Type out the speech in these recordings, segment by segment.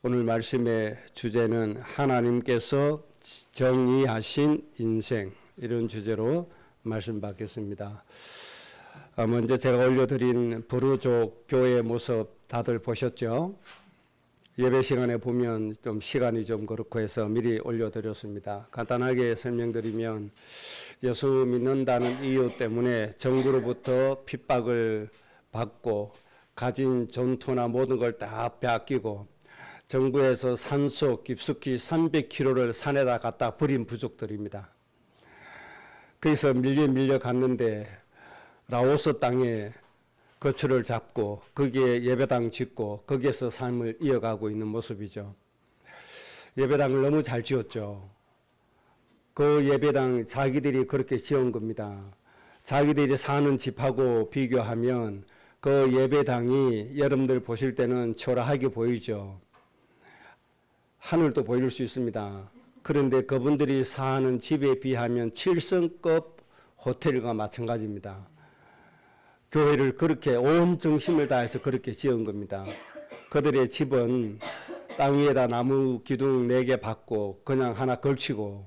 오늘 말씀의 주제는 하나님께서 정의하신 인생, 이런 주제로 말씀 받겠습니다. 먼저 제가 올려드린 부르족 교회의 모습 다들 보셨죠? 예배 시간에 보면 좀 시간이 좀 그렇고 해서 미리 올려드렸습니다. 간단하게 설명드리면 예수 믿는다는 이유 때문에 정부로부터 핍박을 받고 가진 전투나 모든 걸 다 빼앗기고 정부에서 산속 깊숙이 300km를 산에다 갖다 버린 부족들입니다. 그래서 밀려 갔는데 라오스 땅에 거처를 잡고 거기에 예배당 짓고 거기에서 삶을 이어가고 있는 모습이죠. 예배당을 너무 잘 지었죠. 그 예배당 자기들이 그렇게 지은 겁니다. 자기들이 사는 집하고 비교하면 그 예배당이 여러분들 보실 때는 초라하게 보이죠. 하늘도 보일 수 있습니다. 그런데 그분들이 사는 집에 비하면 7성급 호텔과 마찬가지입니다. 교회를 그렇게 온 정신을 다해서 그렇게 지은 겁니다. 그들의 집은 땅 위에다 나무 기둥 4개 받고 그냥 하나 걸치고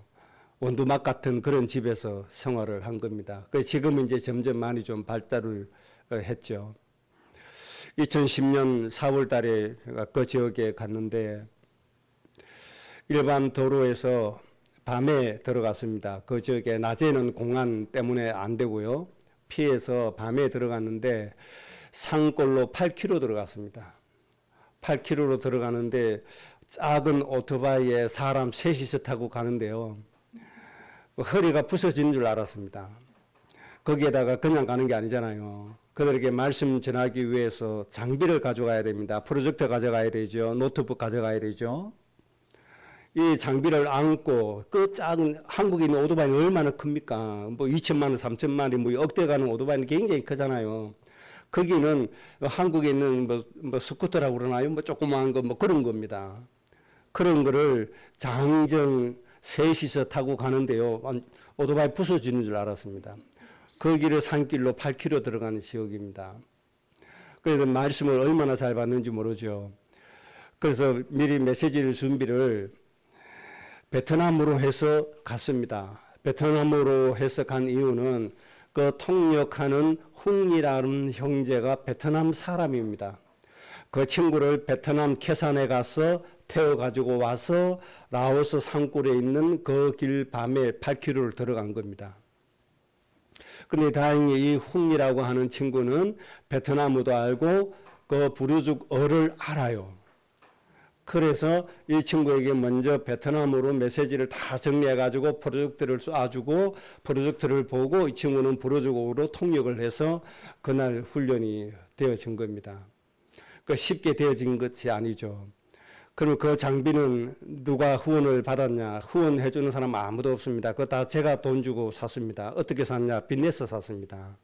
원두막 같은 그런 집에서 생활을 한 겁니다. 지금은 이제 점점 많이 좀 발달을 했죠. 2010년 4월 달에 제가 그 지역에 갔는데 일반 도로에서 밤에 들어갔습니다. 그 지역에 낮에는 공안 때문에 안 되고요. 피해서 밤에 들어갔는데 산골로 8km 들어갔습니다. 8km로 들어가는데 작은 오토바이에 사람 셋이서 타고 가는데요. 허리가 부서지는 줄 알았습니다. 거기에다가 그냥 가는 게 아니잖아요. 그들에게 말씀 전하기 위해서 장비를 가져가야 됩니다. 프로젝터 가져가야 되죠. 노트북 가져가야 되죠. 이 장비를 안고 그 작은 한국에 있는 오토바이는 얼마나 큽니까? 뭐 2천만 원, 3천만 원, 뭐 억대 가는 오토바이는 굉장히 크잖아요. 거기는 한국에 있는 뭐 스쿠터라고 그러나요? 뭐 조그마한 거 뭐 그런 겁니다. 그런 거를 장정 셋이서 타고 가는데요. 오토바이 부서지는 줄 알았습니다. 거기를 산길로 8km 들어가는 지역입니다. 그래서 말씀을 얼마나 잘 받는지 모르죠. 그래서 미리 메시지를 준비를 베트남으로 해서 갔습니다. 베트남으로 해서 간 이유는 그 통역하는 훈이라는 형제가 베트남 사람입니다. 그 친구를 베트남 캐산에 가서 태워가지고 와서 라오스 산골에 있는 그 길 밤에 8km를 들어간 겁니다. 근데 다행히 이 훈이라고 하는 친구는 베트남어도 알고 그 부르죽어를 알아요. 그래서 이 친구에게 먼저 베트남어로 메시지를 다 정리해가지고 프로젝트를 쏴주고 프로젝트를 보고 이 친구는 부르죽어로 통역을 해서 그날 훈련이 되어진 겁니다. 쉽게 되어진 것이 아니죠. 그럼 그 장비는 누가 후원을 받았냐? 후원해 주는 사람 아무도 없습니다. 그거 다 제가 돈 주고 샀습니다. 어떻게 샀냐? 빚 내서 샀습니다.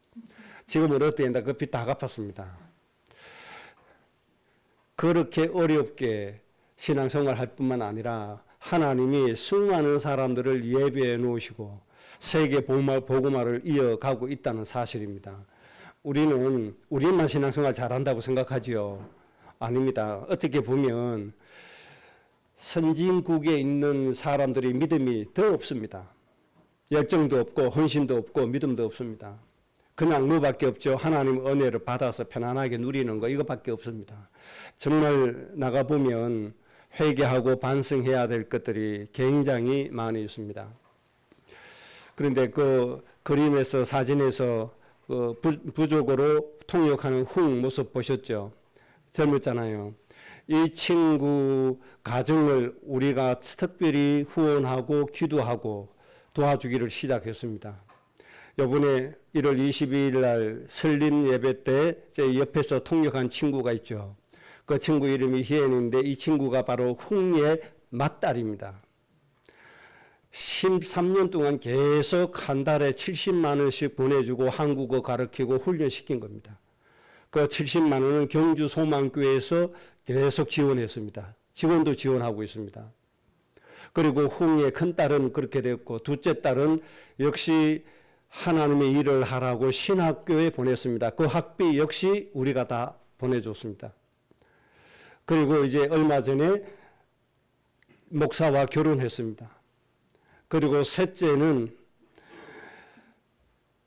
지금은 어떻게 된다? 그 빚 다 갚았습니다. 그렇게 어렵게 신앙생활 할 뿐만 아니라 하나님이 수많은 사람들을 예배해 놓으시고 세계 복음화를 이어가고 있다는 사실입니다. 우리만 신앙생활 잘한다고 생각하지요. 아닙니다. 어떻게 보면 선진국에 있는 사람들의 믿음이 더 없습니다. 열정도 없고 헌신도 없고 믿음도 없습니다. 그냥 뭐밖에 없죠. 하나님 은혜를 받아서 편안하게 누리는 거 이거밖에 없습니다. 정말 나가보면 회개하고 반성해야 될 것들이 굉장히 많이 있습니다. 그런데 그 그림에서 사진에서 그 부족으로 통역하는 훈 모습 보셨죠? 젊었잖아요. 이 친구 가정을 우리가 특별히 후원하고 기도하고 도와주기를 시작했습니다. 이번에 1월 22일 날 설린 예배 때 제 옆에서 통역한 친구가 있죠. 그 친구 이름이 희엔인데 이 친구가 바로 훈의 맏딸입니다. 13년 동안 계속 한 달에 70만 원씩 보내주고 한국어 가르치고 훈련시킨 겁니다. 그 70만 원은 경주 소망교회에서 계속 지원했습니다. 지원도 지원하고 있습니다. 그리고 훈의 큰딸은 그렇게 됐고 둘째 딸은 역시 하나님의 일을 하라고 신학교에 보냈습니다. 그 학비 역시 우리가 다 보내줬습니다. 그리고 이제 얼마 전에 목사와 결혼했습니다. 그리고 셋째는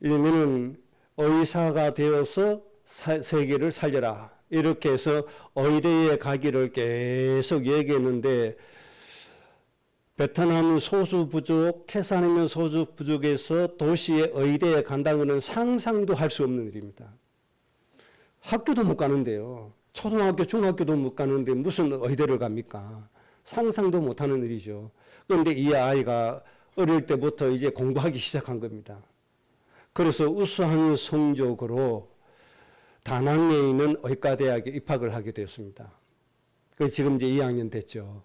너는 의사가 되어서 세계를 살려라. 이렇게 해서 의대에 가기를 계속 얘기했는데 베트남 소수부족, 캐산 있는 소수부족에서 도시의 의대에 간다는 것은 상상도 할 수 없는 일입니다. 학교도 못 가는데요. 초등학교, 중학교도 못 가는데 무슨 의대를 갑니까? 상상도 못하는 일이죠. 그런데 이 아이가 어릴 때부터 이제 공부하기 시작한 겁니다. 그래서 우수한 성적으로 다낭에 있는 의과대학에 입학을 하게 되었습니다. 그래서 지금 이제 2학년 됐죠.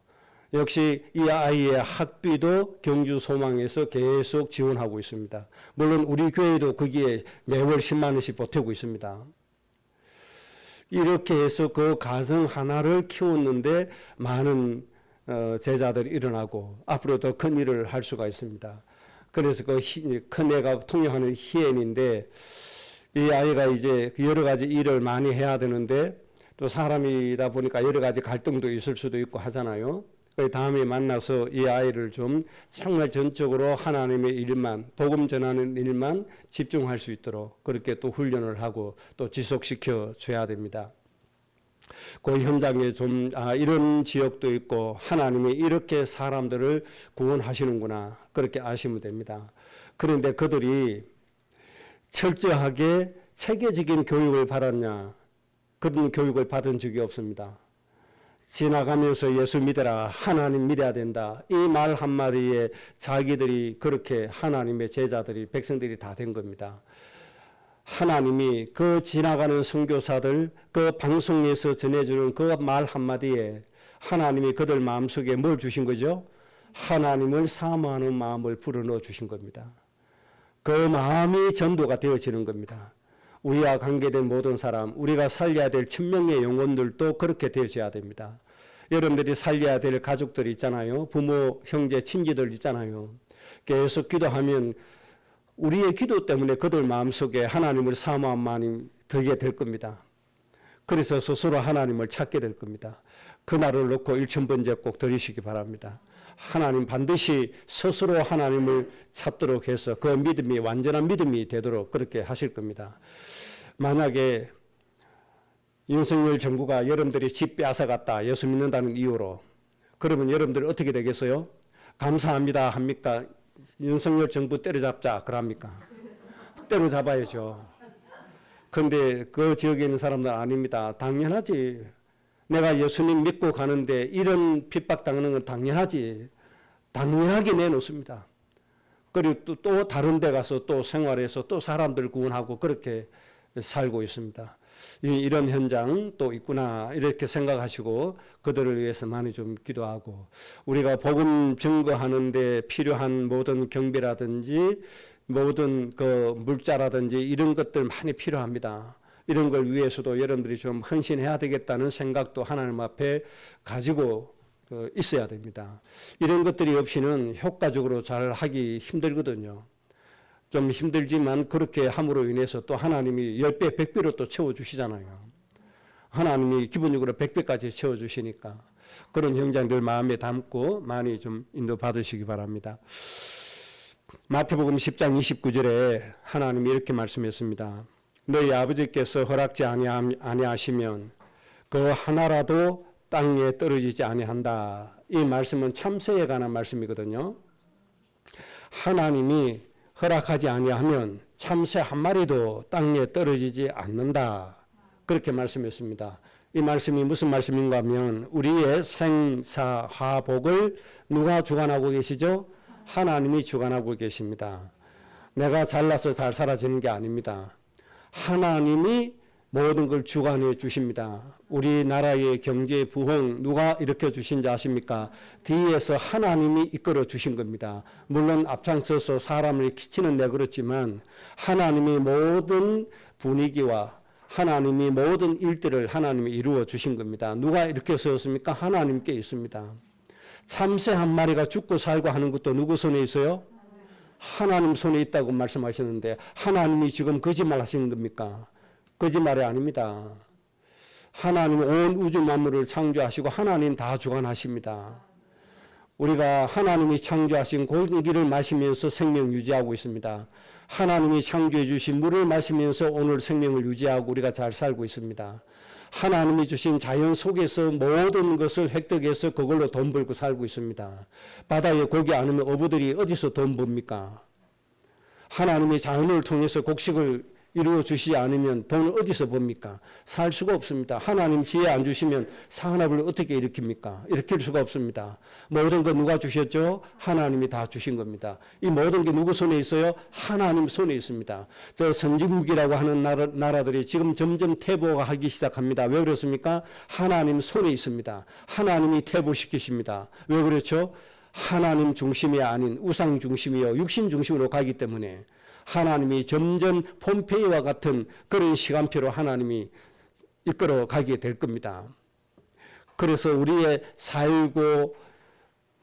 역시 이 아이의 학비도 경주 소망에서 계속 지원하고 있습니다. 물론 우리 교회도 거기에 매월 10만 원씩 보태고 있습니다. 이렇게 해서 그 가정 하나를 키웠는데 많은 제자들이 일어나고 앞으로 더 큰 일을 할 수가 있습니다. 그래서 그 큰 애가 통역하는 희엔인데 이 아이가 이제 여러 가지 일을 많이 해야 되는데 또 사람이다 보니까 여러 가지 갈등도 있을 수도 있고 하잖아요. 그 다음에 만나서 이 아이를 좀 정말 전적으로 하나님의 일만, 복음 전하는 일만 집중할 수 있도록 그렇게 또 훈련을 하고 또 지속시켜 줘야 됩니다. 그 현장에 좀 이런 지역도 있고 하나님이 이렇게 사람들을 구원하시는구나 그렇게 아시면 됩니다. 그런데 그들이 철저하게 체계적인 교육을 받았냐? 그런 교육을 받은 적이 없습니다. 지나가면서 예수 믿어라, 하나님 믿어야 된다. 이 말 한마디에 자기들이 그렇게 하나님의 제자들이 백성들이 다 된 겁니다. 하나님이 그 지나가는 선교사들 그 방송에서 전해주는 그 말 한마디에 하나님이 그들 마음속에 뭘 주신 거죠? 하나님을 사모하는 마음을 불어넣어 주신 겁니다. 그 마음이 전도가 되어지는 겁니다. 우리와 관계된 모든 사람, 우리가 살려야 될 천명의 영혼들도 그렇게 되어져야 됩니다. 여러분들이 살려야 될 가족들 있잖아요. 부모, 형제, 친지들 있잖아요. 계속 기도하면 우리의 기도 때문에 그들 마음속에 하나님을 사모한 마음이 들게 될 겁니다. 그래서 스스로 하나님을 찾게 될 겁니다. 그날을 놓고 1000번째 꼭 드리시기 바랍니다. 하나님 반드시 스스로 하나님을 찾도록 해서 그 믿음이 완전한 믿음이 되도록 그렇게 하실 겁니다. 만약에 윤석열 정부가 여러분들이 집 빼앗아갔다 예수 믿는다는 이유로 그러면 여러분들 어떻게 되겠어요? 감사합니다 합니까? 윤석열 정부 때려잡자 그럽니까? 때려잡아야죠. 그런데 그 지역에 있는 사람들 아닙니다. 당연하지. 내가 예수님 믿고 가는데 이런 핍박당하는 건 당연하지. 당연하게 내놓습니다. 그리고 또 다른 데 가서 또 생활해서 또 사람들 구원하고 그렇게 살고 있습니다. 이런 현장 또 있구나 이렇게 생각하시고 그들을 위해서 많이 좀 기도하고 우리가 복음 증거하는 데 필요한 모든 경비라든지 모든 그 물자라든지 이런 것들 많이 필요합니다. 이런 걸 위해서도 여러분들이 좀 헌신해야 되겠다는 생각도 하나님 앞에 가지고 있어야 됩니다. 이런 것들이 없이는 효과적으로 잘 하기 힘들거든요. 좀 힘들지만 그렇게 함으로 인해서 또 하나님이 10배, 100배로 또 채워주시잖아요. 하나님이 기본적으로 100배까지 채워주시니까 그런 현장들 마음에 담고 많이 좀 인도받으시기 바랍니다. 마태복음 10장 29절에 하나님이 이렇게 말씀했습니다. 너희 아버지께서 허락지 아니하시면 그 하나라도 땅에 떨어지지 아니한다. 이 말씀은 참새에 관한 말씀이거든요. 하나님이 허락하지 아니하면 참새 한 마리도 땅에 떨어지지 않는다. 그렇게 말씀했습니다. 이 말씀이 무슨 말씀인가 하면 우리의 생사화복을 누가 주관하고 계시죠? 하나님이 주관하고 계십니다. 내가 잘나서 잘 살아지는 게 아닙니다. 하나님이 모든 걸 주관해 주십니다. 우리나라의 경제 부흥 누가 일으켜 주신지 아십니까? 뒤에서 하나님이 이끌어 주신 겁니다. 물론 앞장서서 사람을 키치는 내 그렇지만 하나님이 모든 분위기와 하나님이 모든 일들을 하나님이 이루어 주신 겁니다. 누가 이렇게 세웠습니까? 하나님께 있습니다. 참새 한 마리가 죽고 살고 하는 것도 누구 손에 있어요? 하나님 손에 있다고 말씀하셨는데 하나님이 지금 거짓말 하시는 겁니까? 거짓말이 아닙니다. 하나님 온 우주 만물을 창조하시고 하나님 다 주관하십니다. 우리가 하나님이 창조하신 공기를 마시면서 생명 유지하고 있습니다. 하나님이 창조해 주신 물을 마시면서 오늘 생명을 유지하고 우리가 잘 살고 있습니다. 하나님이 주신 자연 속에서 모든 것을 획득해서 그걸로 돈 벌고 살고 있습니다. 바다에 고기 안 오면 어부들이 어디서 돈 법니까? 하나님이 자연을 통해서 곡식을 이루어 주시지 않으면 돈을 어디서 법니까? 살 수가 없습니다. 하나님 지혜 안 주시면 산업을 어떻게 일으킵니까? 일으킬 수가 없습니다. 모든 거 누가 주셨죠? 하나님이 다 주신 겁니다. 이 모든 게 누구 손에 있어요? 하나님 손에 있습니다. 저 선진국이라고 하는 나라들이 지금 점점 퇴보하기 시작합니다. 왜 그렇습니까? 하나님 손에 있습니다. 하나님이 퇴보시키십니다. 왜 그렇죠? 하나님 중심이 아닌 우상 중심이요 육신 중심으로 가기 때문에 하나님이 점점 폼페이와 같은 그런 시간표로 하나님이 이끌어 가게 될 겁니다. 그래서 우리의 살고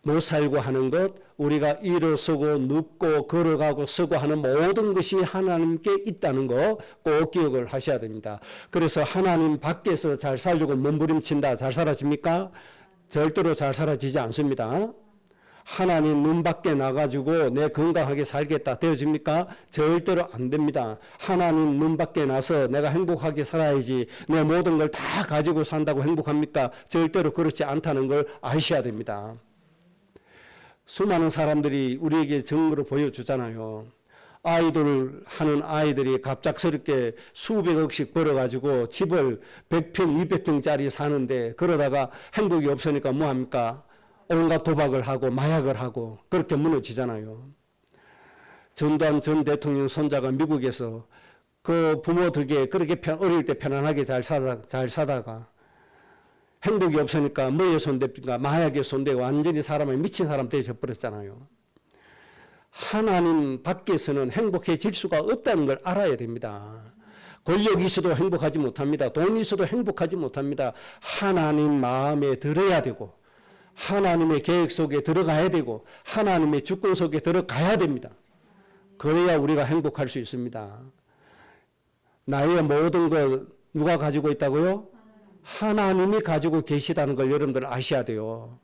못 살고 하는 것, 우리가 일어서고 눕고 걸어가고 서고 하는 모든 것이 하나님께 있다는 거 꼭 기억을 하셔야 됩니다. 그래서 하나님 밖에서 잘 살려고 몸부림친다. 잘 사라집니까? 절대로 잘 사라지지 않습니다. 하나님 눈 밖에 나가지고 내 건강하게 살겠다 되어집니까? 절대로 안 됩니다. 하나님 눈 밖에 나서 내가 행복하게 살아야지 내 모든 걸 다 가지고 산다고 행복합니까? 절대로 그렇지 않다는 걸 아셔야 됩니다. 수많은 사람들이 우리에게 증거로 보여주잖아요. 아이돌 하는 아이들이 갑작스럽게 수백억씩 벌어가지고 집을 100평, 200평짜리 사는데 그러다가 행복이 없으니까 뭐합니까? 온갖 도박을 하고 마약을 하고 그렇게 무너지잖아요. 전두환 전 대통령 손자가 미국에서 그 부모들께 그렇게 어릴 때 편안하게 잘 사다가 행복이 없으니까 뭐에 손댑니까? 마약에 손대고 완전히 사람이 미친 사람 되어버렸잖아요. 하나님 밖에서는 행복해질 수가 없다는 걸 알아야 됩니다. 권력이 있어도 행복하지 못합니다. 돈이 있어도 행복하지 못합니다. 하나님 마음에 들어야 되고 하나님의 계획 속에 들어가야 되고 하나님의 주권 속에 들어가야 됩니다. 그래야 우리가 행복할 수 있습니다. 나의 모든 걸 누가 가지고 있다고요? 하나님이 가지고 계시다는 걸 여러분들 아셔야 돼요.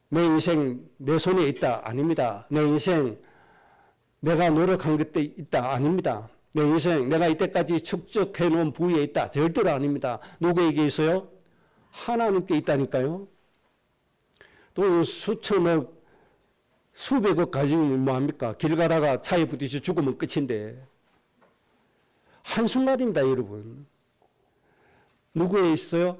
내 인생 내 손에 있다? 아닙니다. 내 인생 내가 노력한 것도 있다? 아닙니다. 내 인생 내가 이때까지 축적해 놓은 부위에 있다? 절대로 아닙니다. 누구에게 있어요? 하나님께 있다니까요. 또 수천억, 수백억 가지면 뭐합니까? 길 가다가 차에 부딪혀 죽으면 끝인데. 한순간입니다, 여러분. 누구에 있어요?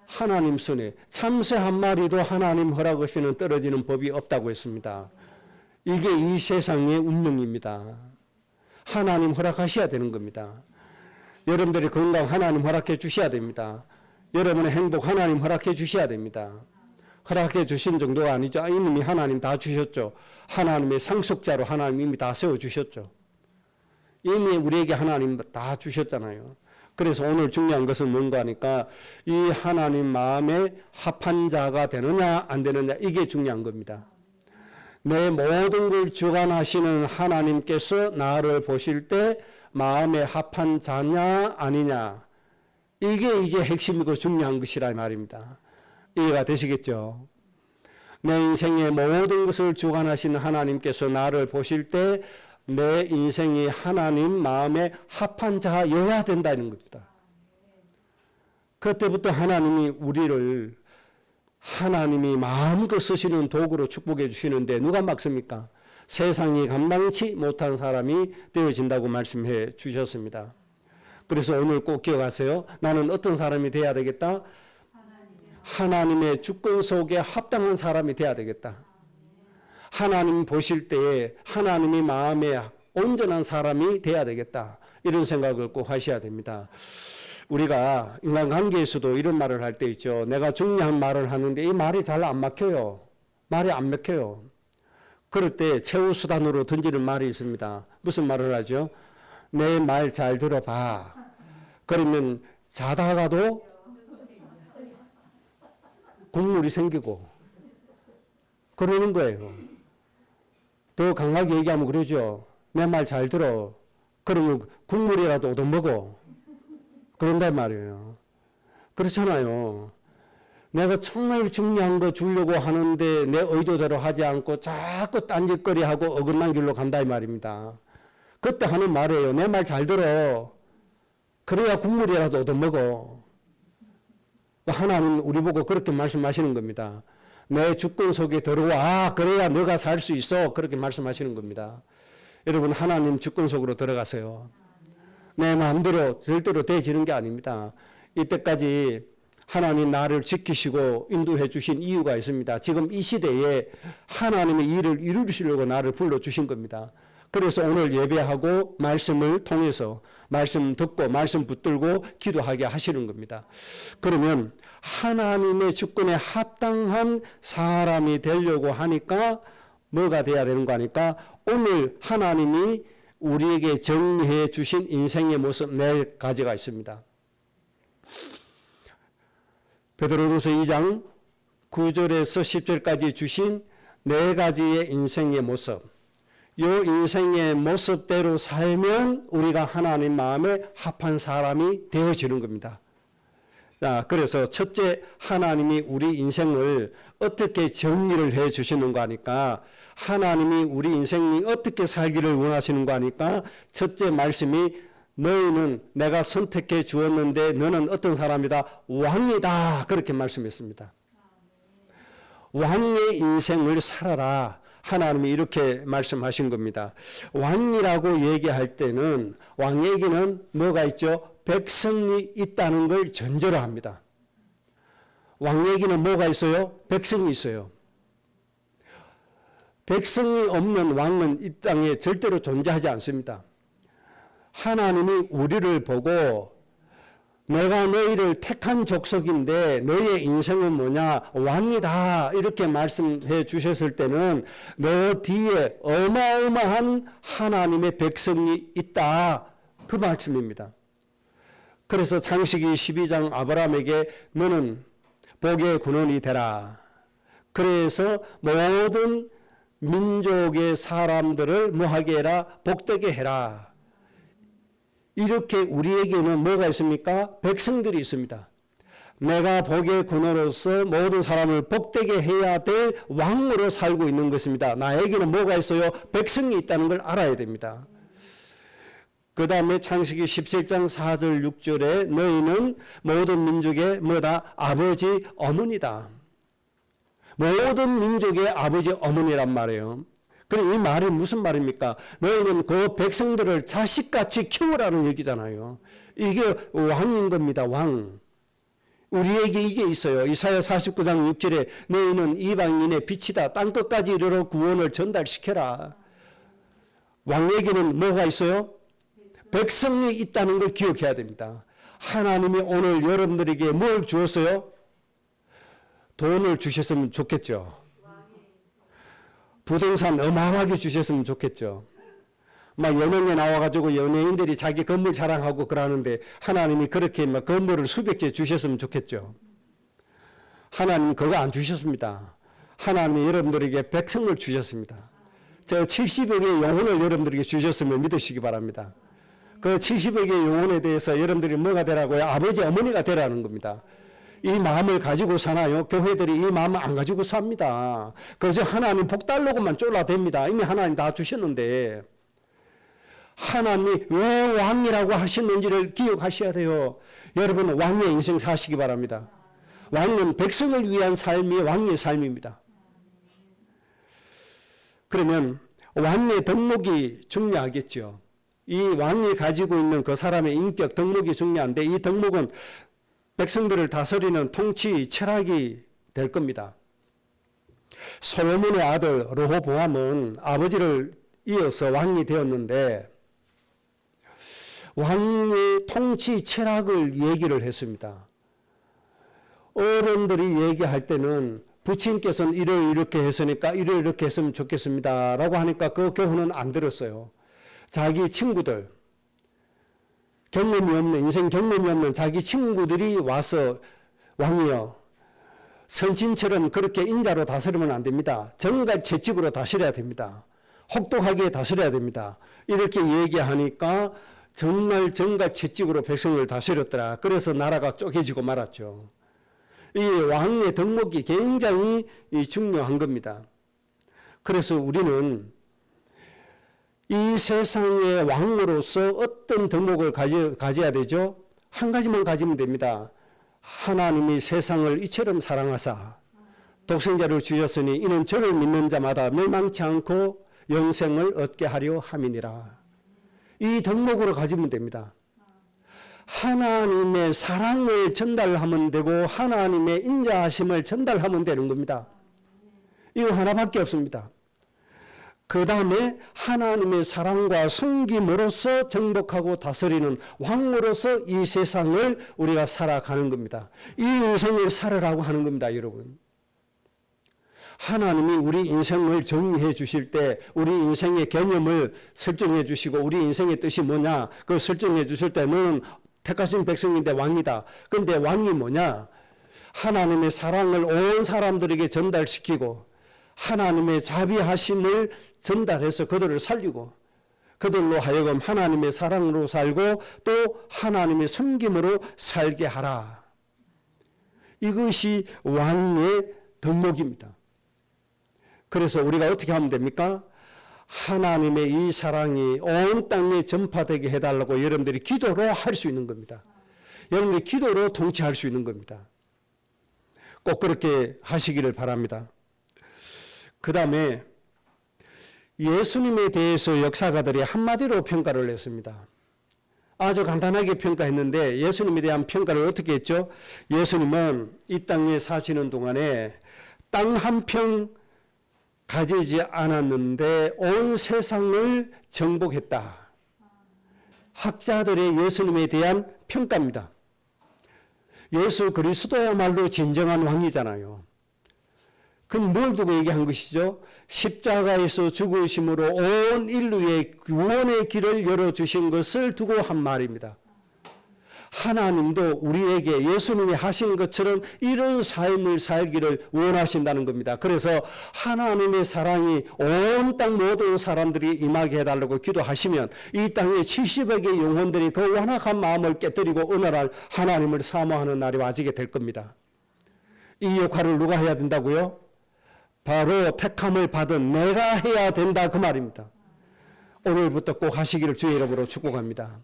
하나님 손에. 참새 한 마리도 하나님 허락 없이는 떨어지는 법이 없다고 했습니다. 이게 이 세상의 운명입니다. 하나님 허락하셔야 되는 겁니다. 여러분들의 건강 하나님 허락해 주셔야 됩니다. 여러분의 행복 하나님 허락해 주셔야 됩니다. 허락해 주신 정도가 아니죠. 이미 하나님 다 주셨죠. 하나님의 상속자로 하나님 이미 다 세워주셨죠. 이미 우리에게 하나님 다 주셨잖아요. 그래서 오늘 중요한 것은 뭔가 하니까 이 하나님 마음에 합한 자가 되느냐 안 되느냐 이게 중요한 겁니다. 내 모든 걸 주관하시는 하나님께서 나를 보실 때 마음에 합한 자냐 아니냐 이게 이제 핵심이고 중요한 것이라 말입니다. 이해가 되시겠죠? 내 인생의 모든 것을 주관하시는 하나님께서 나를 보실 때 내 인생이 하나님 마음에 합한 자여야 된다는 겁니다. 그때부터 하나님이 우리를 하나님이 마음껏 쓰시는 도구로 축복해 주시는데 누가 막습니까? 세상이 감당치 못한 사람이 되어진다고 말씀해 주셨습니다. 그래서 오늘 꼭 기억하세요. 나는 어떤 사람이 돼야 되겠다? 하나님의 주권 속에 합당한 사람이 돼야 되겠다. 하나님 보실 때에 하나님이 마음에 온전한 사람이 돼야 되겠다. 이런 생각을 꼭 하셔야 됩니다. 우리가 인간관계에서도 이런 말을 할 때 있죠. 내가 중요한 말을 하는데 이 말이 잘 안 막혀요. 말이 안 막혀요. 그럴 때 최후수단으로 던지는 말이 있습니다. 무슨 말을 하죠? 내 말 잘 들어봐. 그러면 자다가도 국물이 생기고 그러는 거예요. 더 강하게 얘기하면 그러죠. 내 말 잘 들어. 그러면 국물이라도 얻어먹어. 그런단 말이에요. 그렇잖아요. 내가 정말 중요한 거 주려고 하는데 내 의도대로 하지 않고 자꾸 딴짓거리하고 어긋난 길로 간다 이 말입니다. 그때 하는 말이에요. 내 말 잘 들어. 그래야 국물이라도 얻어먹어. 하나님 우리 보고 그렇게 말씀하시는 겁니다. 내 주권 속에 들어와. 그래야 너가 살 수 있어. 그렇게 말씀하시는 겁니다. 여러분 하나님 주권 속으로 들어가세요. 내 마음대로 절대로 되지는 게 아닙니다. 이때까지 하나님 나를 지키시고 인도해 주신 이유가 있습니다. 지금 이 시대에 하나님의 일을 이루시려고 나를 불러주신 겁니다. 그래서 오늘 예배하고 말씀을 통해서 말씀 듣고 말씀 붙들고 기도하게 하시는 겁니다. 그러면 하나님의 주권에 합당한 사람이 되려고 하니까 뭐가 돼야 되는 거 아니까 오늘 하나님이 우리에게 정리해 주신 인생의 모습 4가지가 있습니다. 베드로전서 2장 9절에서 10절까지 주신 4가지의 인생의 모습. 이 인생의 모습대로 살면 우리가 하나님 마음에 합한 사람이 되어지는 겁니다. 자, 그래서 첫째 하나님이 우리 인생을 어떻게 정리를 해 주시는가 하니까 하나님이 우리 인생이 어떻게 살기를 원하시는가 하니까 첫째 말씀이 너희는 내가 선택해 주었는데 너는 어떤 사람이다? 왕이다. 그렇게 말씀했습니다. 왕의 인생을 살아라. 하나님이 이렇게 말씀하신 겁니다. 왕이라고 얘기할 때는 왕에게는 뭐가 있죠? 백성이 있다는 걸 전제로 합니다. 왕에게는 뭐가 있어요? 백성이 있어요. 백성이 없는 왕은 이 땅에 절대로 존재하지 않습니다. 하나님이 우리를 보고 내가 너희를 택한 족속인데 너희의 인생은 뭐냐? 왕이다. 이렇게 말씀해 주셨을 때는 너 뒤에 어마어마한 하나님의 백성이 있다. 그 말씀입니다. 그래서 창세기 12장 아브라함에게 너는 복의 근원이 되라. 그래서 모든 민족의 사람들을 뭐하게 해라? 복되게 해라. 이렇게 우리에게는 뭐가 있습니까? 백성들이 있습니다. 내가 복의 근원으로서 모든 사람을 복되게 해야 될 왕으로 살고 있는 것입니다. 나에게는 뭐가 있어요? 백성이 있다는 걸 알아야 됩니다. 그 다음에 창세기 17장 4절 6절에 너희는 모든 민족의 뭐다? 아버지 어머니다. 모든 민족의 아버지 어머니란 말이에요. 그럼 이 말이 무슨 말입니까? 너희는 그 백성들을 자식같이 키우라는 얘기잖아요. 이게 왕인 겁니다. 왕. 우리에게 이게 있어요. 이사야 49장 6절에 너희는 이방인의 빛이다. 땅끝까지 이르러 구원을 전달시켜라. 왕에게는 뭐가 있어요? 백성이 있다는 걸 기억해야 됩니다. 하나님이 오늘 여러분들에게 뭘 주었어요? 돈을 주셨으면 좋겠죠. 부동산 어마어마하게 주셨으면 좋겠죠. 막 연예인에 나와가지고 연예인들이 자기 건물 자랑하고 그러는데 하나님이 그렇게 막 건물을 수백 채 주셨으면 좋겠죠. 하나님 그거 안 주셨습니다. 하나님이 여러분들에게 백성을 주셨습니다. 저 70여 개의 영혼을 여러분들에게 주셨으면 믿으시기 바랍니다. 그 70여 개의 영혼에 대해서 여러분들이 뭐가 되라고요? 아버지 어머니가 되라는 겁니다. 이 마음을 가지고 사나요? 교회들이 이 마음을 안 가지고 삽니다. 그래서 하나님 복 달라고만 쫄라댑니다. 이미 하나님 다 주셨는데 하나님이 왜 왕이라고 하셨는지를 기억하셔야 돼요. 여러분 왕의 인생 사시기 바랍니다. 왕은 백성을 위한 삶이 왕의 삶입니다. 그러면 왕의 덕목이 중요하겠죠. 이 왕이 가지고 있는 그 사람의 인격 덕목이 중요한데 이 덕목은 백성들을 다스리는 통치 철학이 될 겁니다. 솔로몬의 아들 르호보암은 아버지를 이어서 왕이 되었는데 왕의 통치 철학을 얘기를 했습니다. 어른들이 얘기할 때는 부친께서는 이렇게 했으니까 이렇게 했으면 좋겠습니다 라고 하니까 그 교훈은 안 들었어요. 자기 친구들, 경험이 없는, 인생 경험이 없는 자기 친구들이 와서 왕이여 선친처럼 그렇게 인자로 다스리면 안 됩니다. 정갈 채찍으로 다스려야 됩니다. 혹독하게 다스려야 됩니다. 이렇게 얘기하니까 정말 정갈 채찍으로 백성을 다스렸더라. 그래서 나라가 쪼개지고 말았죠. 이 왕의 덕목이 굉장히 중요한 겁니다. 그래서 우리는 이 세상의 왕으로서 어떤 덕목을 가져야 되죠? 한 가지만 가지면 됩니다. 하나님이 세상을 이처럼 사랑하사 독생자를 주셨으니 이는 저를 믿는 자마다 멸망치 않고 영생을 얻게 하려 함이니라. 이 덕목으로 가지면 됩니다. 하나님의 사랑을 전달하면 되고 하나님의 인자하심을 전달하면 되는 겁니다. 이거 하나밖에 없습니다. 그 다음에 하나님의 사랑과 섬김으로써 정복하고 다스리는 왕으로서 이 세상을 우리가 살아가는 겁니다. 이 인생을 살아라고 하는 겁니다, 여러분. 하나님이 우리 인생을 정의해 주실 때 우리 인생의 개념을 설정해 주시고 우리 인생의 뜻이 뭐냐 그걸 설정해 주실 때 너는 택하신 백성인데 왕이다. 그런데 왕이 뭐냐? 하나님의 사랑을 온 사람들에게 전달시키고 하나님의 자비하심을 전달해서 그들을 살리고 그들로 하여금 하나님의 사랑으로 살고 또 하나님의 섬김으로 살게 하라. 이것이 왕의 덕목입니다. 그래서 우리가 어떻게 하면 됩니까? 하나님의 이 사랑이 온 땅에 전파되게 해달라고 여러분들이 기도로 할 수 있는 겁니다. 여러분들이 기도로 통치할 수 있는 겁니다. 꼭 그렇게 하시기를 바랍니다. 그 다음에 예수님에 대해서 역사가들이 한마디로 평가를 했습니다. 아주 간단하게 평가했는데 예수님에 대한 평가를 어떻게 했죠? 예수님은 이 땅에 사시는 동안에 땅 한 평 가지지 않았는데 온 세상을 정복했다. 학자들의 예수님에 대한 평가입니다. 예수 그리스도야말로 진정한 왕이잖아요. 그건 뭘 두고 얘기한 것이죠? 십자가에서 죽으심으로 온 인류의 구원의 길을 열어주신 것을 두고 한 말입니다. 하나님도 우리에게 예수님이 하신 것처럼 이런 삶을 살기를 원하신다는 겁니다. 그래서 하나님의 사랑이 온 땅 모든 사람들이 임하게 해달라고 기도하시면 이 땅에 70억의 영혼들이 그 완악한 마음을 깨뜨리고 어느 날 하나님을 사모하는 날이 와지게 될 겁니다. 이 역할을 누가 해야 된다고요? 바로 택함을 받은 내가 해야 된다 그 말입니다. 오늘부터 꼭 하시기를 주의 이름으로 축복합니다.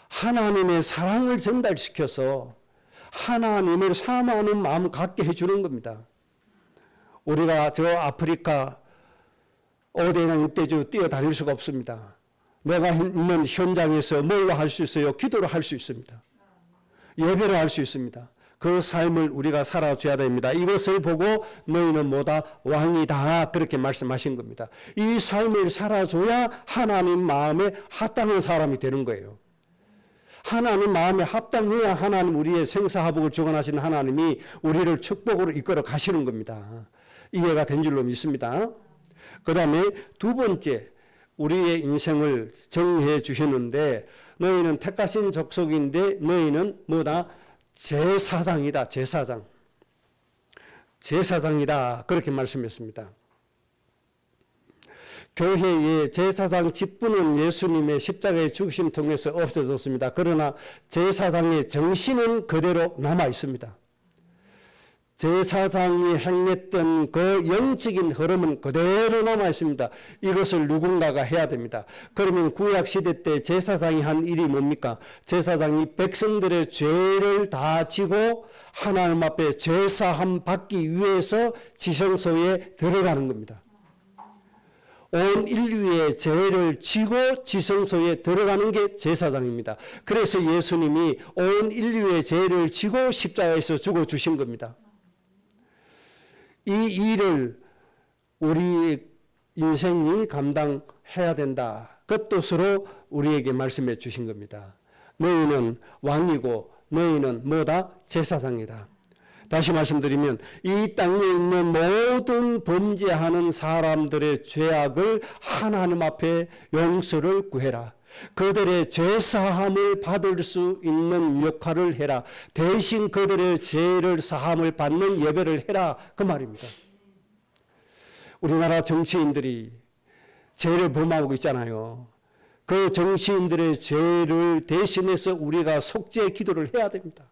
하나님의 사랑을 전달시켜서 하나님을 사모하는 마음을 갖게 해주는 겁니다. 우리가 저 아프리카 5대나 6대주 뛰어다닐 수가 없습니다. 내가 있는 현장에서 뭘로 할 수 있어요? 기도로 할 수 있습니다. 예배로 할 수 있습니다. 그 삶을 우리가 살아줘야 됩니다. 이것을 보고 너희는 뭐다? 왕이다. 그렇게 말씀하신 겁니다. 이 삶을 살아줘야 하나님 마음에 합당한 사람이 되는 거예요. 하나님 마음에 합당해야 하나님 우리의 생사화복을 주관하시는 하나님이 우리를 축복으로 이끌어 가시는 겁니다. 이해가 된 줄로 믿습니다. 그 다음에 두 번째 우리의 인생을 정해 주셨는데 너희는 택하신 족속인데 너희는 뭐다? 제사장이다. 제사장. 제사장이다. 그렇게 말씀했습니다. 교회의 제사장 직분은 예수님의 십자가의 죽으심 통해서 없어졌습니다. 그러나 제사장의 정신은 그대로 남아 있습니다. 제사장이 행했던 그 영적인 흐름은 그대로 남아 있습니다. 이것을 누군가가 해야 됩니다. 그러면 구약시대 때 제사장이 한 일이 뭡니까? 제사장이 백성들의 죄를 다 지고 하나님 앞에 제사함 받기 위해서 지성소에 들어가는 겁니다. 온 인류의 죄를 지고 지성소에 들어가는 게 제사장입니다. 그래서 예수님이 온 인류의 죄를 지고 십자가에서 죽어주신 겁니다. 이 일을 우리 인생이 감당해야 된다. 그 뜻으로 우리에게 말씀해 주신 겁니다. 너희는 왕이고 너희는 뭐다? 제사장이다. 다시 말씀드리면 이 땅에 있는 모든 범죄하는 사람들의 죄악을 하나님 앞에 용서를 구해라. 그들의 죄사함을 받을 수 있는 역할을 해라. 대신 그들의 죄를 사함을 받는 예배를 해라. 그 말입니다. 우리나라 정치인들이 죄를 범하고 있잖아요. 그 정치인들의 죄를 대신해서 우리가 속죄 기도를 해야 됩니다.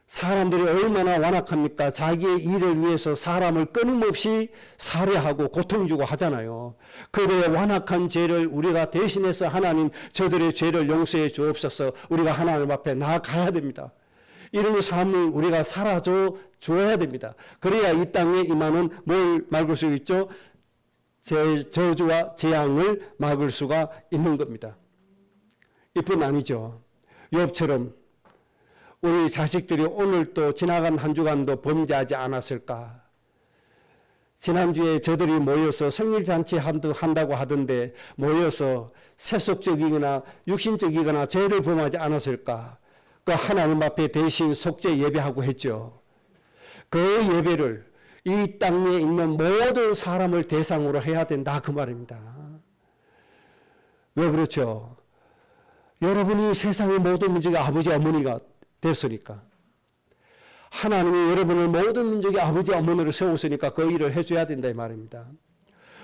사람들이 얼마나 완악합니까? 자기의 일을 위해서 사람을 끊임없이 살해하고 고통 주고 하잖아요. 그들의 완악한 죄를 우리가 대신해서 하나님 저들의 죄를 용서해 주옵소서. 우리가 하나님 앞에 나아가야 됩니다. 이런 삶을 우리가 살아줘 줘야 됩니다. 그래야 이 땅에 임하는 뭘 막을 수 있죠? 저주와 재앙을 막을 수가 있는 겁니다. 이뿐 아니죠. 욥처럼 우리 자식들이 오늘 또 지나간 한 주간도 범죄하지 않았을까? 지난주에 저들이 모여서 생일잔치 한다고 하던데 모여서 세속적이거나 육신적이거나 죄를 범하지 않았을까? 그 하나님 앞에 대신 속죄 예배하고 했죠. 그 예배를 이 땅에 있는 모든 사람을 대상으로 해야 된다 그 말입니다. 왜 그렇죠? 여러분이 세상의 모든 민족의 아버지 어머니가 됐으니까. 하나님이 여러분을 모든 민족의 아버지 어머니로 세웠으니까 그 일을 해줘야 된다 이 말입니다.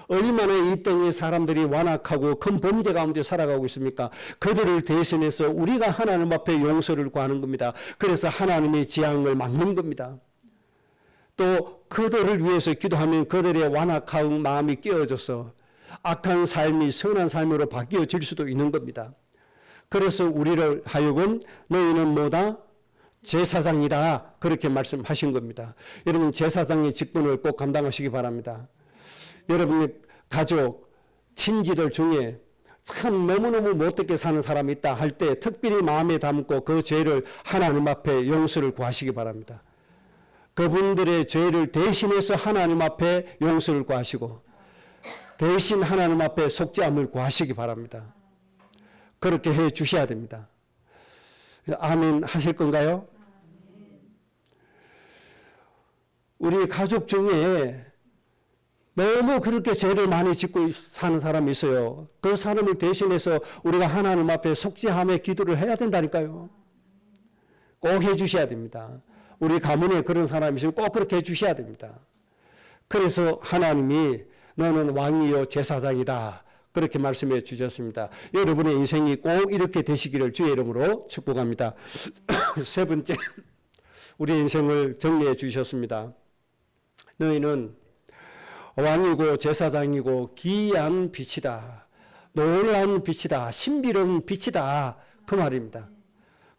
얼마나 이 땅의 사람들이 완악하고 큰 범죄 가운데 살아가고 있습니까? 그들을 대신해서 우리가 하나님 앞에 용서를 구하는 겁니다. 그래서 하나님의 재앙을 막는 겁니다. 또 그들을 위해서 기도하면 그들의 완악한 마음이 깨어져서 악한 삶이 선한 삶으로 바뀌어질 수도 있는 겁니다. 그래서 우리를 하여금 너희는 뭐다? 제사장이다. 그렇게 말씀하신 겁니다. 여러분 제사장의 직분을 꼭 감당하시기 바랍니다. 여러분의 가족, 친지들 중에 참 너무너무 못되게 사는 사람이 있다 할 때 특별히 마음에 담고 그 죄를 하나님 앞에 용서를 구하시기 바랍니다. 그분들의 죄를 대신해서 하나님 앞에 용서를 구하시고 대신 하나님 앞에 속죄함을 구하시기 바랍니다. 그렇게 해 주셔야 됩니다. 아멘 하실 건가요? 우리 가족 중에 너무 그렇게 죄를 많이 짓고 사는 사람이 있어요. 그 사람을 대신해서 우리가 하나님 앞에 속죄함의 기도를 해야 된다니까요. 꼭 해 주셔야 됩니다. 우리 가문에 그런 사람이 있으면 꼭 그렇게 해 주셔야 됩니다. 그래서 하나님이 너는 왕이요 제사장이다. 그렇게 말씀해 주셨습니다. 여러분의 인생이 꼭 이렇게 되시기를 주의 이름으로 축복합니다. 세 번째, 우리 인생을 정리해 주셨습니다. 너희는 왕이고 제사장이고 기이한 빛이다. 놀라운 빛이다. 신비로운 빛이다. 그 말입니다.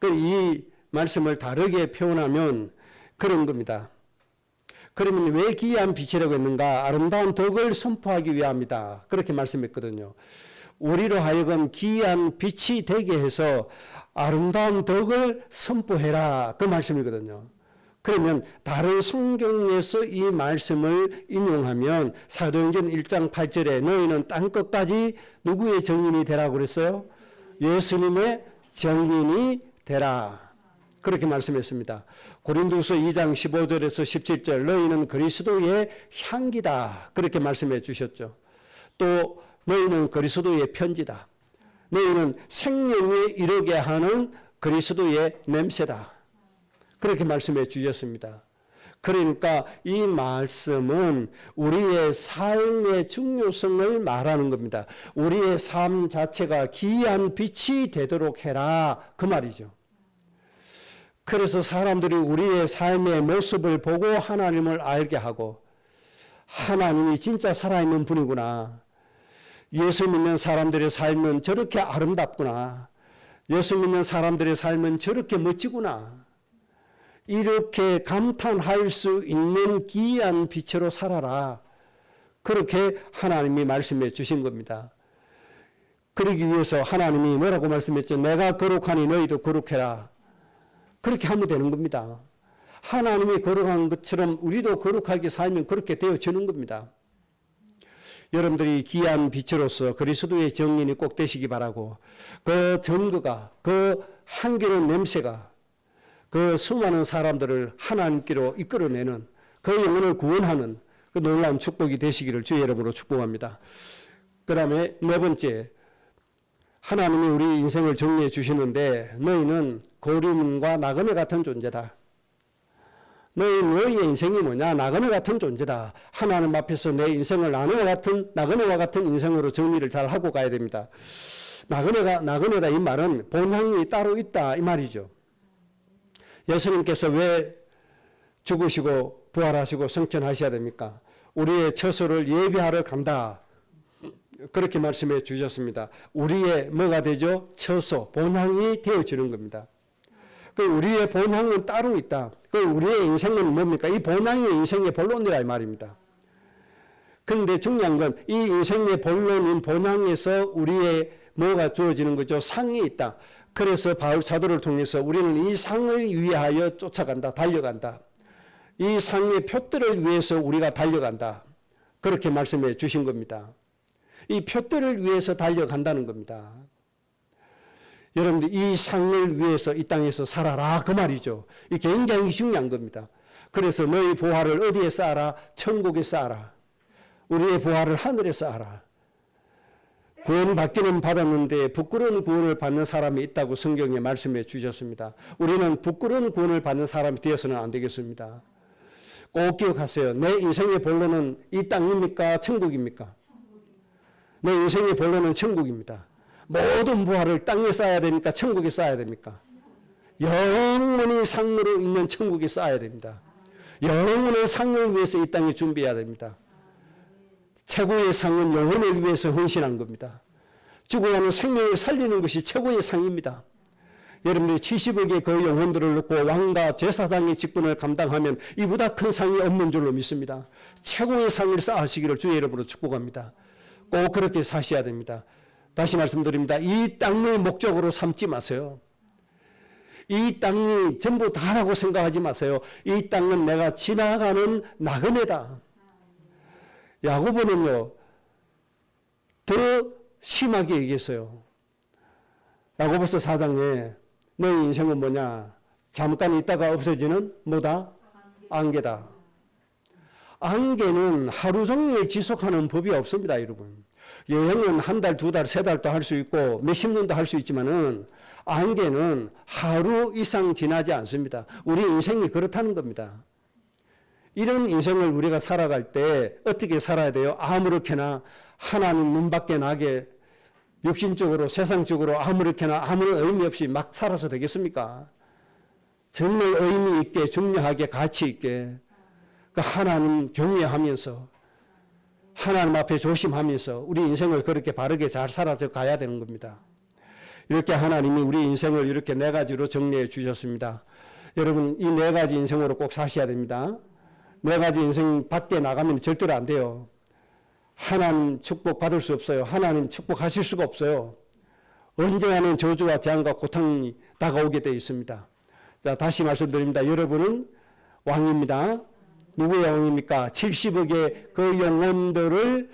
이 말씀을 다르게 표현하면 그런 겁니다. 그러면 왜 기이한 빛이라고 했는가? 아름다운 덕을 선포하기 위함이다. 그렇게 말씀했거든요. 우리로 하여금 기이한 빛이 되게 해서 아름다운 덕을 선포해라. 그 말씀이거든요. 그러면 다른 성경에서 이 말씀을 인용하면 사도행전 1장 8절에 너희는 땅끝까지 누구의 증인이 되라고 그랬어요? 예수님의 증인이 되라. 그렇게 말씀했습니다. 고린도후서 2장 15절에서 17절 너희는 그리스도의 향기다. 그렇게 말씀해 주셨죠. 또 너희는 그리스도의 편지다. 너희는 생명에 이르게 하는 그리스도의 냄새다. 그렇게 말씀해 주셨습니다. 그러니까 이 말씀은 우리의 삶의 중요성을 말하는 겁니다. 우리의 삶 자체가 기이한 빛이 되도록 해라. 그 말이죠. 그래서 사람들이 우리의 삶의 모습을 보고 하나님을 알게 하고 하나님이 진짜 살아있는 분이구나. 예수 믿는 사람들의 삶은 저렇게 아름답구나. 예수 믿는 사람들의 삶은 저렇게 멋지구나. 이렇게 감탄할 수 있는 기이한 빛으로 살아라. 그렇게 하나님이 말씀해 주신 겁니다. 그러기 위해서 하나님이 뭐라고 말씀했죠? 내가 거룩하니 너희도 거룩해라. 그렇게 하면 되는 겁니다. 하나님이 거룩한 것처럼 우리도 거룩하게 살면 그렇게 되어지는 겁니다. 여러분들이 기이한 빛으로서 그리스도의 증인이 꼭 되시기 바라고 그 증거가 그 향기로운 냄새가 그 수많은 사람들을 하나님께로 이끌어내는 그 영혼을 구원하는 그 놀라운 축복이 되시기를 주의 이름으로 축복합니다. 그 다음에 네 번째, 하나님이 우리 인생을 정리해 주시는데 너희는 고림과 나그네 같은 존재다. 너희의 인생이 뭐냐? 나그네 같은 존재다. 하나님 앞에서 내 인생을 나그네와 같은 인생으로 정리를 잘 하고 가야 됩니다. 나그네다 이 말은 본향이 따로 있다 이 말이죠. 예수님께서 왜 죽으시고 부활하시고 승천하셔야 됩니까? 우리의 처소를 예비하러 간다. 그렇게 말씀해 주셨습니다. 우리의 뭐가 되죠? 처소, 본향이 되어지는 겁니다. 그 우리의 본향은 따로 있다. 그 우리의 인생은 뭡니까? 이 본향이 인생의 본론이라 이 말입니다. 그런데 중요한 건 이 인생의 본론인 본향에서 우리의 뭐가 주어지는 거죠? 상이 있다. 그래서 바울 사도를 통해서 우리는 이 상을 위하여 쫓아간다. 달려간다. 이 상의 표들을 위해서 우리가 달려간다. 그렇게 말씀해 주신 겁니다. 이 표들을 위해서 달려간다는 겁니다. 여러분들 이 상을 위해서 이 땅에서 살아라 그 말이죠. 이 굉장히 중요한 겁니다. 그래서 너희 부활을 어디에 쌓아라? 천국에 쌓아라. 우리의 부활을 하늘에 쌓아라. 구원받기는 받았는데 부끄러운 구원을 받는 사람이 있다고 성경에 말씀해 주셨습니다. 우리는 부끄러운 구원을 받는 사람이 되어서는 안 되겠습니다. 꼭 기억하세요. 내 인생의 본론은 이 땅입니까? 천국입니까? 내 인생의 본론은 천국입니다. 모든 부활을 땅에 쌓아야 됩니까? 천국에 쌓아야 됩니까? 영원히 상으로 있는 천국에 쌓아야 됩니다. 영원한 상을 위해서 이 땅에 준비해야 됩니다. 최고의 상은 영혼을 위해서 헌신한 겁니다. 죽어가는 생명을 살리는 것이 최고의 상입니다. 여러분들이 70억의 그 영혼들을 놓고 왕과 제사장의 직분을 감당하면 이보다 큰 상이 없는 줄로 믿습니다. 최고의 상을 쌓으시기를 주의 이름으로 축복합니다. 꼭 그렇게 사셔야 됩니다. 다시 말씀드립니다. 이 땅을 목적으로 삼지 마세요. 이 땅이 전부 다라고 생각하지 마세요. 이 땅은 내가 지나가는 나그네다. 야고보는요, 더 심하게 얘기했어요. 야고보서 4장에 너의 인생은 뭐냐? 잠깐 있다가 없어지는 뭐다? 안개다. 안개는 하루 종일 지속하는 법이 없습니다, 여러분. 여행은 한 달, 두 달, 세 달도 할 수 있고 몇십 년도 할 수 있지만은 안개는 하루 이상 지나지 않습니다. 우리 인생이 그렇다는 겁니다. 이런 인생을 우리가 살아갈 때 어떻게 살아야 돼요? 아무렇게나 하나님 눈 밖에 나게 육신적으로 세상적으로 아무렇게나 아무런 의미 없이 막 살아서 되겠습니까? 정말 의미 있게 중요하게 가치 있게 그 하나님 경외하면서 하나님 앞에 조심하면서 우리 인생을 그렇게 바르게 잘 살아서 가야 되는 겁니다. 이렇게 하나님이 우리 인생을 이렇게 네 가지로 정리해 주셨습니다. 여러분 이 네 가지 인생으로 꼭 사셔야 됩니다. 네 가지 인생 밖에 나가면 절대로 안 돼요. 하나님 축복 받을 수 없어요. 하나님 축복하실 수가 없어요. 언젠가는 저주와 재앙과 고통이 다가오게 되어 있습니다. 자, 다시 말씀드립니다. 여러분은 왕입니다. 누구의 왕입니까? 70억의 그 영혼들을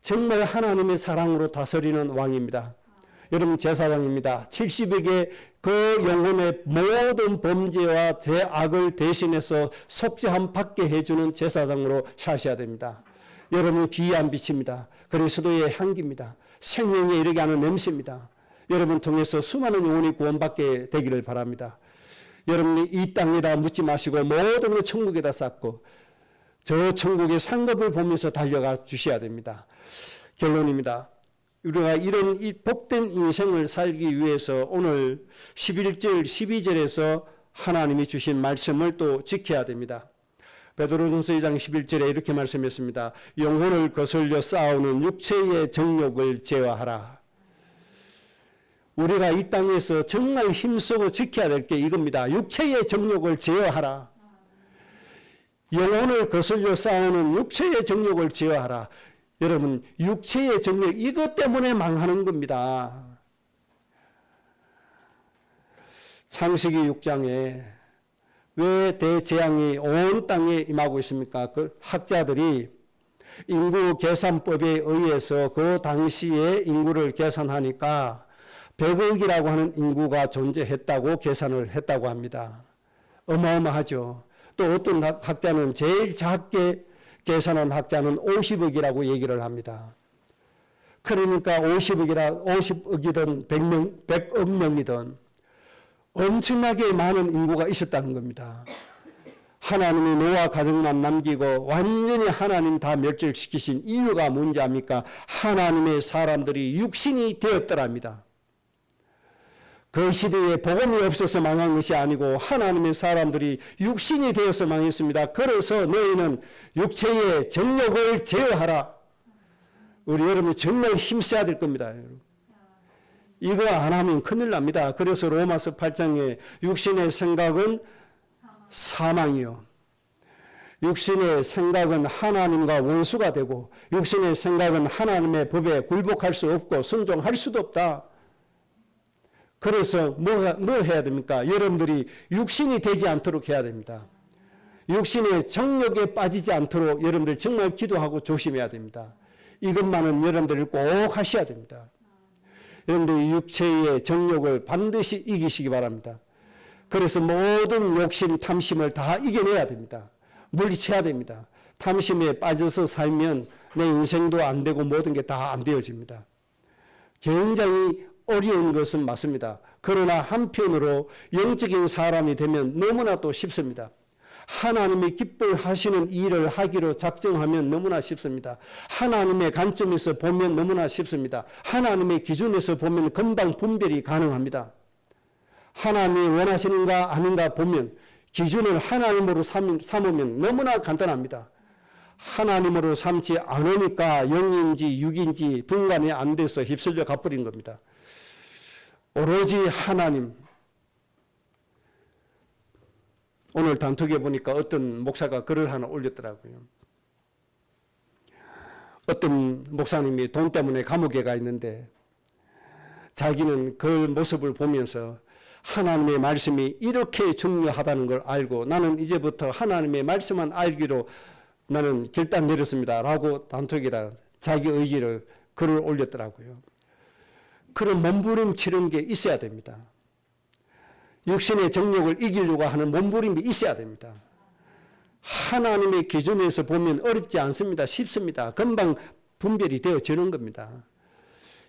정말 하나님의 사랑으로 다스리는 왕입니다. 여러분 제사장입니다. 70억의 그 영혼의 모든 범죄와 죄악을 대신해서 속죄함 받게 해주는 제사장으로 사셔야 됩니다. 여러분 귀한 빛입니다. 그리스도의 향기입니다. 생명에 이르게 하는 냄새입니다. 여러분 통해서 수많은 영혼이 구원받게 되기를 바랍니다. 여러분이 이 땅에다 묻지 마시고 모든 걸 천국에다 쌓고 저 천국의 상급을 보면서 달려가 주셔야 됩니다. 결론입니다. 우리가 이런 이 복된 인생을 살기 위해서 오늘 11절, 12절에서 하나님이 주신 말씀을 또 지켜야 됩니다. 베드로전서 2장 11절에 이렇게 말씀했습니다. 영혼을 거슬려 싸우는 육체의 정욕을 제어하라. 우리가 이 땅에서 정말 힘쓰고 지켜야 될 게 이겁니다. 육체의 정욕을 제어하라. 영혼을 거슬려 싸우는 육체의 정욕을 제어하라. 여러분 육체의 정욕 이것 때문에 망하는 겁니다. 창세기 6장에 왜 대재앙이 온 땅에 임하고 있습니까? 그 학자들이 인구 계산법에 의해서 그 당시에 인구를 계산하니까 100억이라고 하는 인구가 존재했다고 계산을 했다고 합니다. 어마어마하죠. 또 어떤 학자는 제일 작게 계산한 학자는 50억이라고 얘기를 합니다. 그러니까 50억이든 100억 명이든 엄청나게 많은 인구가 있었다는 겁니다. 하나님이 노아 가정만 남기고 완전히 하나님 다 멸절시키신 이유가 뭔지 압니까? 하나님의 사람들이 육신이 되었더랍니다. 그 시대에 복음이 없어서 망한 것이 아니고 하나님의 사람들이 육신이 되어서 망했습니다. 그래서 너희는 육체의 정욕을 제어하라. 우리 여러분이 정말 힘써야 될 겁니다. 이거 안 하면 큰일 납니다. 그래서 로마서 8장에 육신의 생각은 사망이요. 육신의 생각은 하나님과 원수가 되고 육신의 생각은 하나님의 법에 굴복할 수 없고 순종할 수도 없다. 그래서 뭐 해야 됩니까? 여러분들이 육신이 되지 않도록 해야 됩니다. 육신의 정욕에 빠지지 않도록 여러분들 정말 기도하고 조심해야 됩니다. 이것만은 여러분들이 꼭 하셔야 됩니다. 여러분들 육체의 정욕을 반드시 이기시기 바랍니다. 그래서 모든 욕심, 탐심을 다 이겨내야 됩니다. 물리쳐야 됩니다. 탐심에 빠져서 살면 내 인생도 안 되고 모든 게 다 안 되어집니다. 굉장히 어려운 것은 맞습니다. 그러나 한편으로 영적인 사람이 되면 너무나도 쉽습니다. 하나님이 기뻐하시는 일을 하기로 작정하면 너무나 쉽습니다. 하나님의 관점에서 보면 너무나 쉽습니다. 하나님의 기준에서 보면 금방 분별이 가능합니다. 하나님이 원하시는가 아닌가 보면 기준을 하나님으로 삼으면 너무나 간단합니다. 하나님으로 삼지 않으니까 영인지 육인지 분간이 안 돼서 휩쓸려 가버린 겁니다. 오로지 하나님. 오늘 단톡에 보니까 어떤 목사가 글을 하나 올렸더라고요. 어떤 목사님이 돈 때문에 감옥에 가 있는데 자기는 그 모습을 보면서 하나님의 말씀이 이렇게 중요하다는 걸 알고 나는 이제부터 하나님의 말씀만 알기로 나는 결단 내렸습니다. 라고 단톡에다 자기 의지를 글을 올렸더라고요. 그런 몸부림치는 게 있어야 됩니다. 육신의 정욕을 이기려고 하는 몸부림이 있어야 됩니다. 하나님의 기준에서 보면 어렵지 않습니다. 쉽습니다. 금방 분별이 되어지는 겁니다.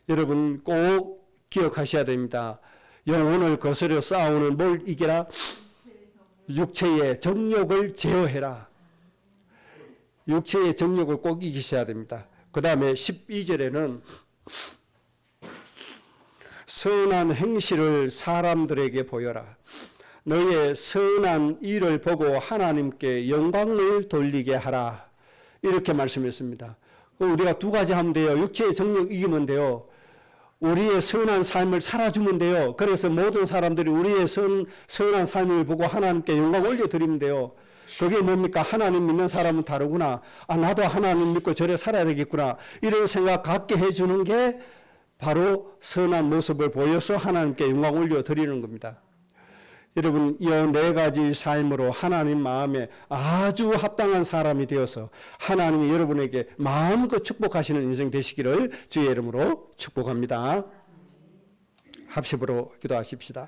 여러분 꼭 기억하셔야 됩니다. 영혼을 거스려 싸우는 뭘 이겨라? 육체의 정욕을 제어해라. 육체의 정욕을 꼭 이기셔야 됩니다. 그 다음에 12절에는 선한 행실을 사람들에게 보여라. 너의 선한 일을 보고 하나님께 영광을 돌리게 하라. 이렇게 말씀했습니다. 우리가 두 가지 하면 돼요. 육체의 정욕 이기면 돼요. 우리의 선한 삶을 살아주면 돼요. 그래서 모든 사람들이 우리의 선한 삶을 보고 하나님께 영광 올려드리면 돼요. 그게 뭡니까? 하나님 믿는 사람은 다르구나. 나도 하나님 믿고 저래 살아야 되겠구나. 이런 생각 갖게 해주는 게 바로 선한 모습을 보여서 하나님께 영광 올려드리는 겁니다. 여러분, 이 네 가지 삶으로 하나님 마음에 아주 합당한 사람이 되어서 하나님이 여러분에게 마음껏 축복하시는 인생 되시기를 주의 이름으로 축복합니다. 합심으로 기도하십시다.